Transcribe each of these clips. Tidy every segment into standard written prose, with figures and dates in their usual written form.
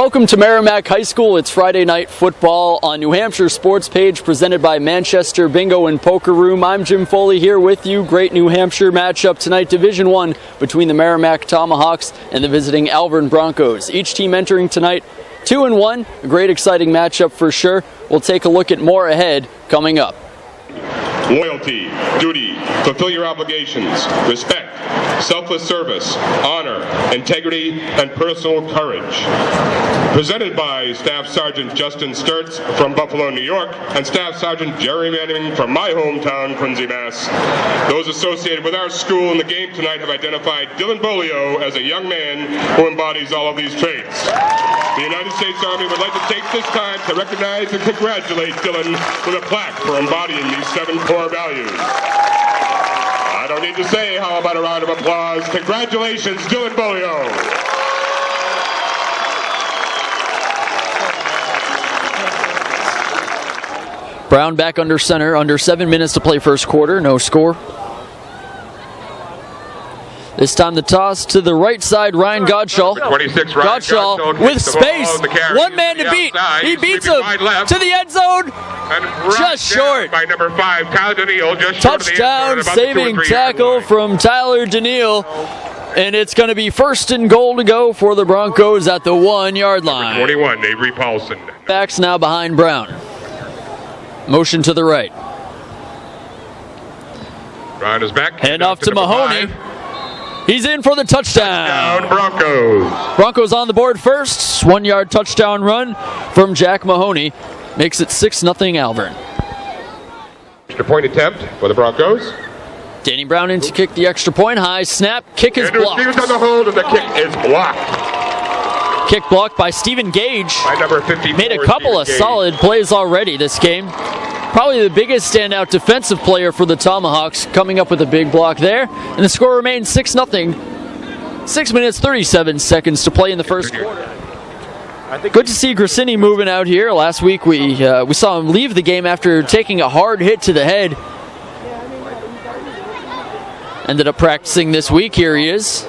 Welcome to Merrimack High School. It's Friday night football on New Hampshire Sports Page, presented by Manchester Bingo and Poker Room. I'm Jim Foley here with you. Great New Hampshire matchup tonight, Division I, between the Merrimack Tomahawks and the visiting Alvirne Broncos. Each team entering tonight 2-1. A great, exciting matchup for sure. We'll take a look at more ahead coming up. Loyalty, duty, fulfill your obligations, respect, selfless service, honor, integrity, and personal courage. Presented by Staff Sergeant Justin Sturtz from Buffalo, New York, and Staff Sergeant Jerry Manning from my hometown, Quincy, Mass. Those associated with our school in the game tonight have identified Dylan Bolio as a young man who embodies all of these traits. The United States Army would like to take this time to recognize and congratulate Dylan with a plaque for embodying these 7 core values. I don't need to say, how about a round of applause? Congratulations, Dylan Bolio. Brown back under center, under 7 minutes to play first quarter, no score. This time the toss to the right side, Ryan Godshaw. 26, Ryan Godshaw with space, one man to beat. He beats him to the end zone, just short. By number 5, Tyler Daniel, just touchdown, saving tackle from Tyler Daniel. And it's going to be first and goal to go for the Broncos at the 1-yard line. 21, Avery Paulson. Backs now behind Brown. Motion to the right. Brown is back. Hand off to Mahoney. 5. He's in for the touchdown. Broncos. Broncos on the board first. 1-yard touchdown run from Jack Mahoney. Makes it 6-0 Alvirne. Extra point attempt for the Broncos. Danny Brown in to kick the extra point. High snap. Kick is blocked. On the hold, and the kick is blocked. Kick blocked by Stephen Gage. By number 54, made a couple of solid plays already this game. Probably the biggest standout defensive player for the Tomahawks, coming up with a big block there. And the score remains 6-0. 6 minutes, 37 seconds to play in the first quarter. Good to see Grassini moving out here. Last week we saw him leave the game after taking a hard hit to the head. Ended up practicing this week. Here he is.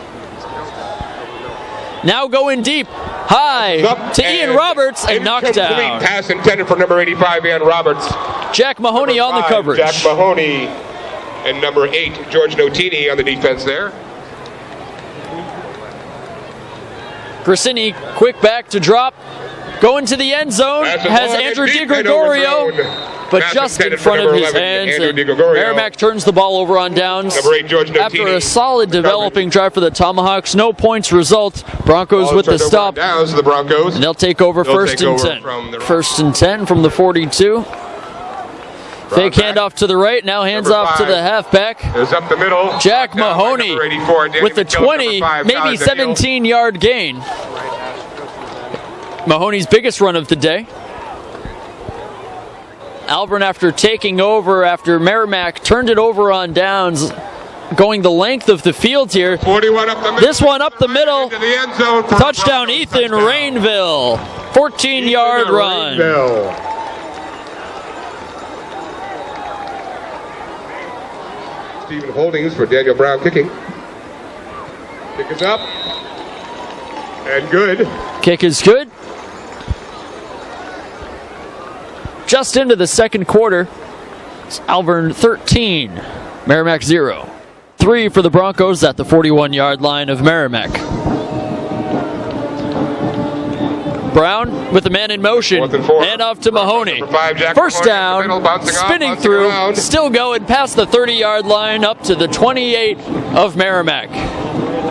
Now going deep, high to Ian Roberts, and knocked down. Pass intended for number 85, Ian Roberts. Jack Mahoney on the coverage. Jack Mahoney and number 8, George Notini on the defense there. Grassini, quick back to drop. Going to the end zone, has Andrew DiGregorio, but just in front of his hands. And Merrimack turns the ball over on downs. Number 8, George Notini. After a solid developing drive for the Tomahawks, no points result. Broncos with the stop. Downs to the Broncos. And they'll take over first and 10. First and 10 from the 42. Fake handoff to the right, now hands off to the halfback. Is up the middle. Jack Mahoney with the 20, maybe 17-yard gain. Mahoney's biggest run of the day. Alvirne, after taking over, after Merrimack turned it over on downs, going the length of the field here. 41 up the middle. This one up the middle. Into the end zone. Touchdown, Ethan Rainville. 14-yard run. Stephen Holdings for Daniel Brown kicking. Kick is up. And good. Kick is good. Just into the second quarter. It's Alvirne 13, Merrimack 0. 3 for the Broncos at the 41-yard line of Merrimack. Brown with the man in motion. Hand off to Mahoney. First down, spinning through, still going past the 30-yard line up to the 28 of Merrimack.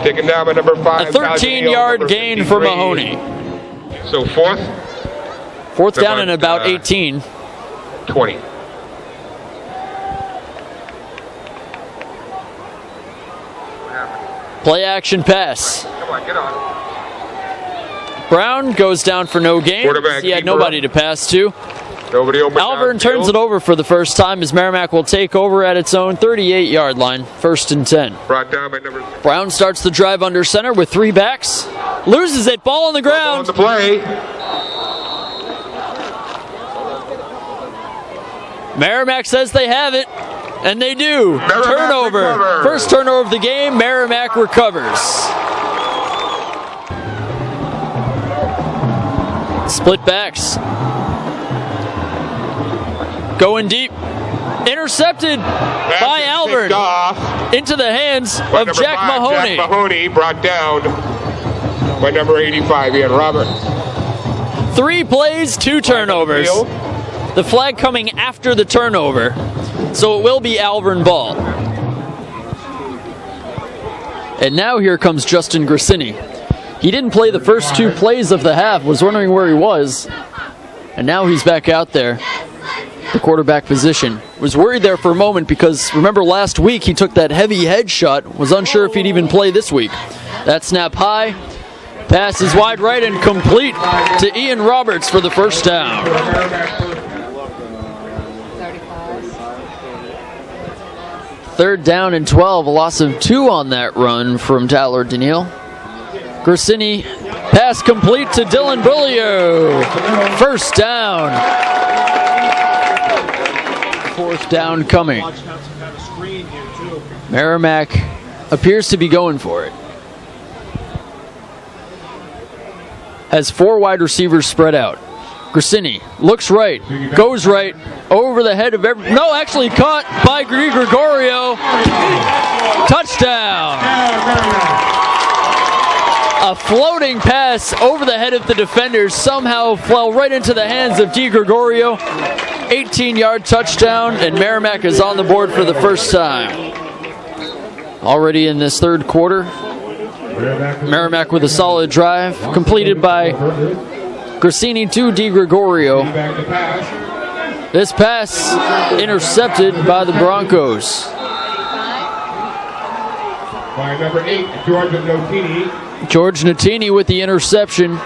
Taken down by number 5. A 13-yard gain for Mahoney. So fourth down and about 18. 20. Play action pass. Come on, get on. Brown goes down for no gain. He had nobody to pass to. Nobody open. Alvirne turns it over for the first time as Merrimack will take over at its own 38-yard line. First and 10. Brought down by number 6. Brown starts the drive under center with 3 backs. Loses it. Ball on the ground. On the play. Merrimack says they have it, and they do. Merrimack turnover. recovers. First turnover of the game. Merrimack recovers. Split backs. Going deep. Intercepted by Alvirne. Into the hands of Jack Mahoney. Jack Mahoney brought down by number 85, Ian Roberts. 3 plays, 2 turnovers. The flag coming after the turnover. So it will be Alvirne ball. And now here comes Justin Grissini. He didn't play the first 2 plays of the half, was wondering where he was. And now he's back out there. The quarterback position. Was worried there for a moment because remember last week he took that heavy headshot, was unsure if he'd even play this week. That snap high, pass is wide right and complete to Ian Roberts for the first down. Third down and 12, a loss of 2 on that run from Tyler Daniil. Grissini, pass complete to Dylan Brillio. First down. 4th down coming. Merrimack appears to be going for it. Has 4 wide receivers spread out. Grissini looks right, goes right, over the head of no, actually caught by Gregorio. Touchdown. A floating pass over the head of the defenders somehow fell right into the hands of Di Gregorio. 18-yard touchdown, and Merrimack is on the board for the first time. Already in this third quarter, Merrimack with a solid drive, completed by Grissini to Di Gregorio. This pass intercepted by the Broncos. By number 8, George Notini. George Notini with the interception.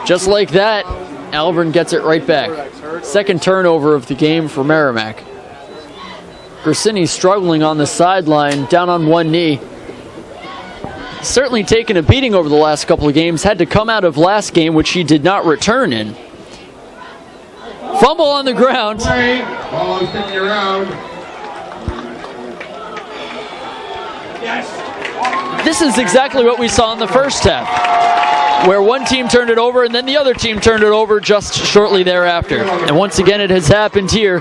Just like that, Alvirne gets it right back. Second turnover of the game for Merrimack. Grissini struggling on the sideline, down on one knee. Certainly taken a beating over the last couple of games. Had to come out of last game, which he did not return in. Fumble on the ground. Ball is sticking around. This is exactly what we saw in the first half, where one team turned it over and then the other team turned it over just shortly thereafter. And once again, it has happened here.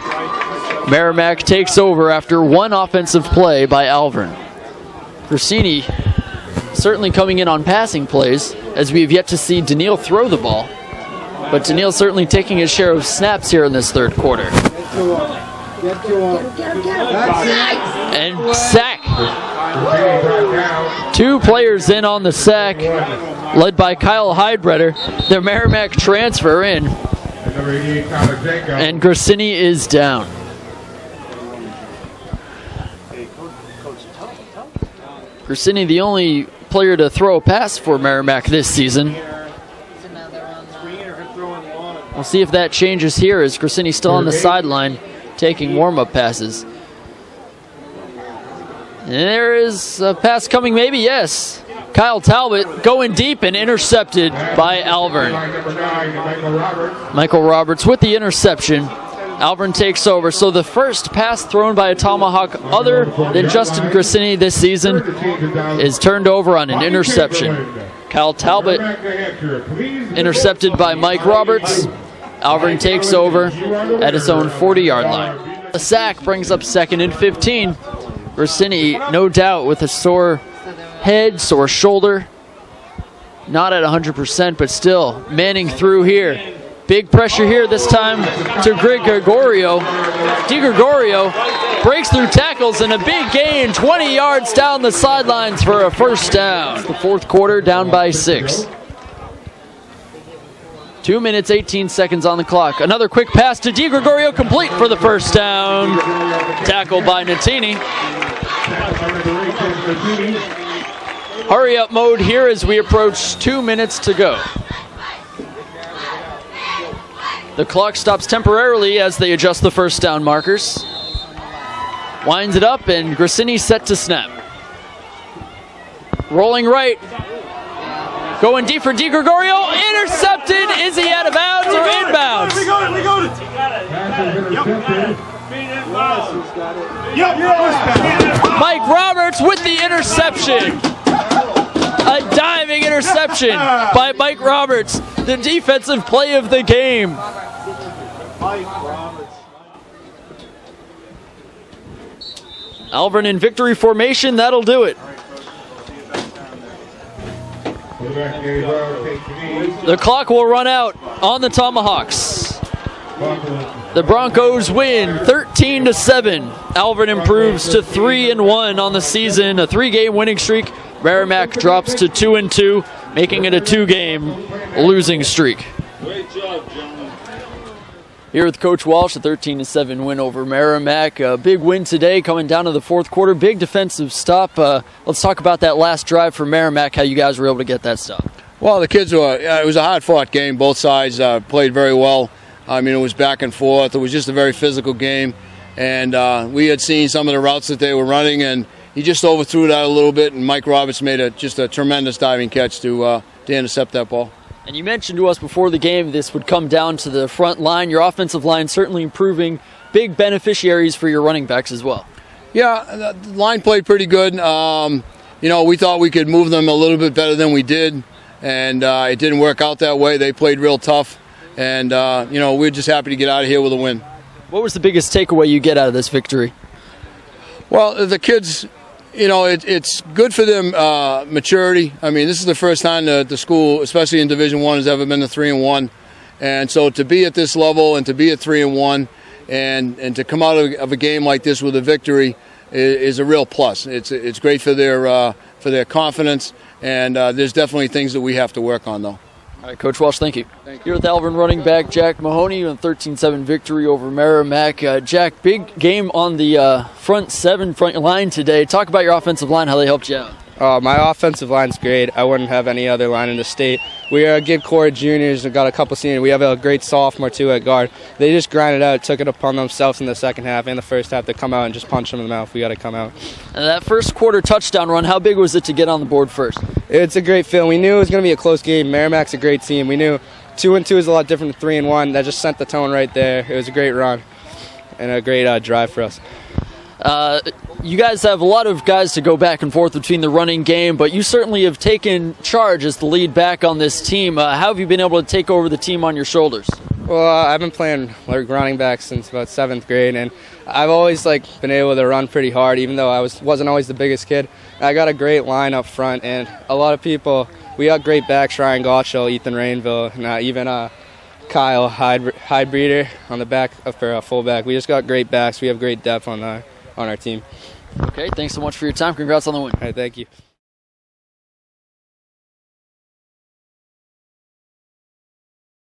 Merrimack takes over after one offensive play by Alvirne. Grissini certainly coming in on passing plays, as we have yet to see Daniil throw the ball. But Daniil certainly taking his share of snaps here in this third quarter. And sack. 2 players in on the sack, led by Kyle Heidbreder. The Merrimack transfer in. And Grissini is down. Grissini, the only player to throw a pass for Merrimack this season. We'll see if that changes here, as Grissini still on the sideline taking warm-up passes. And there is a pass coming, maybe, yes. Kyle Talbot going deep and intercepted by Alvirne. Michael Roberts with the interception. Alvirne takes over. So the first pass thrown by a Tomahawk other than Justin Grissini this season is turned over on an interception. Kyle Talbot intercepted by Mike Roberts. Alvirne takes over at his own 40-yard line. The sack brings up 2nd and 15. Grissini, no doubt, with a sore head, sore shoulder. Not at 100%, but still manning through here. Big pressure here this time to Gregorio. Di Gregorio breaks through tackles and a big gain, 20 yards down the sidelines for a first down. The fourth quarter, down by 6. 2 minutes, 18 seconds on the clock. Another quick pass to Di Gregorio, complete for the first down. Tackled by Notini. Hurry up mode here as we approach 2 minutes to go. The clock stops temporarily as they adjust the first down markers. Winds it up, and Grissini set to snap. Rolling right. Going deep for Di Gregorio. Intercepted. Is he out of bounds or inbounds? We got it. Mike Roberts with the interception. A diving interception by Mike Roberts. the defensive play of the game. Alvirne in victory formation, that'll do it. The clock will run out on the Tomahawks. The Broncos win 13-7. Alvirne improves to 3-1 on the season, a 3-game winning streak. Merrimack drops to 2-2, making it a 2-game losing streak. Great job, gentlemen. Here with Coach Walsh, a 13-7 win over Merrimack. A big win today coming down to the fourth quarter. Big defensive stop. Let's talk about that last drive for Merrimack, how you guys were able to get that stop. Well, the kids were, it was a hard-fought game. Both sides played very well. I mean, it was back and forth. It was just a very physical game. And we had seen some of the routes that they were running, and he just overthrew that a little bit, and Mike Roberts made just a tremendous diving catch to intercept that ball. And you mentioned to us before the game this would come down to the front line. Your offensive line certainly improving. Big beneficiaries for your running backs as well. Yeah, the line played pretty good. You know, we thought we could move them a little bit better than we did, and it didn't work out that way. They played real tough, and you know, we're just happy to get out of here with a win. What was the biggest takeaway you get out of this victory? Well, the kids, you know, it's good for them maturity. I mean, this is the first time that the school, especially in Division I, has ever been to 3-1, and so to be at this level and to be at 3-1, and to come out of a game like this with a victory is a real plus. It's great for their confidence, and there's definitely things that we have to work on, though. All right, Coach Walsh, thank you. Here with Alvirne running back Jack Mahoney with a 13-7 victory over Merrimack. Jack, big game on the front line today. Talk about your offensive line, how they helped you out. My offensive line's great. I wouldn't have any other line in the state. We are a good core of juniors and got a couple seniors. We have a great sophomore, too, at guard. They just grinded out, took it upon themselves in the second half and the first half to come out and just punch them in the mouth. We got to come out. And that first quarter touchdown run, how big was it to get on the board first? It's a great feeling. We knew it was going to be a close game. Merrimack's a great team. We knew 2-2 is a lot different than 3-1. That just sent the tone right there. It was a great run and a great drive for us. You guys have a lot of guys to go back and forth between the running game, but you certainly have taken charge as the lead back on this team. How have you been able to take over the team on your shoulders? Well, I've been playing running back since about 7th grade, and I've always been able to run pretty hard, even though I wasn't always the biggest kid. I got a great line up front, and a lot of people, we got great backs, Ryan Gottschall, Ethan Rainville, and even Kyle Hydebreeder on the back for fullback. We just got great backs. We have great depth on our team. Okay, thanks so much for your time. Congrats on the win. All right, thank you.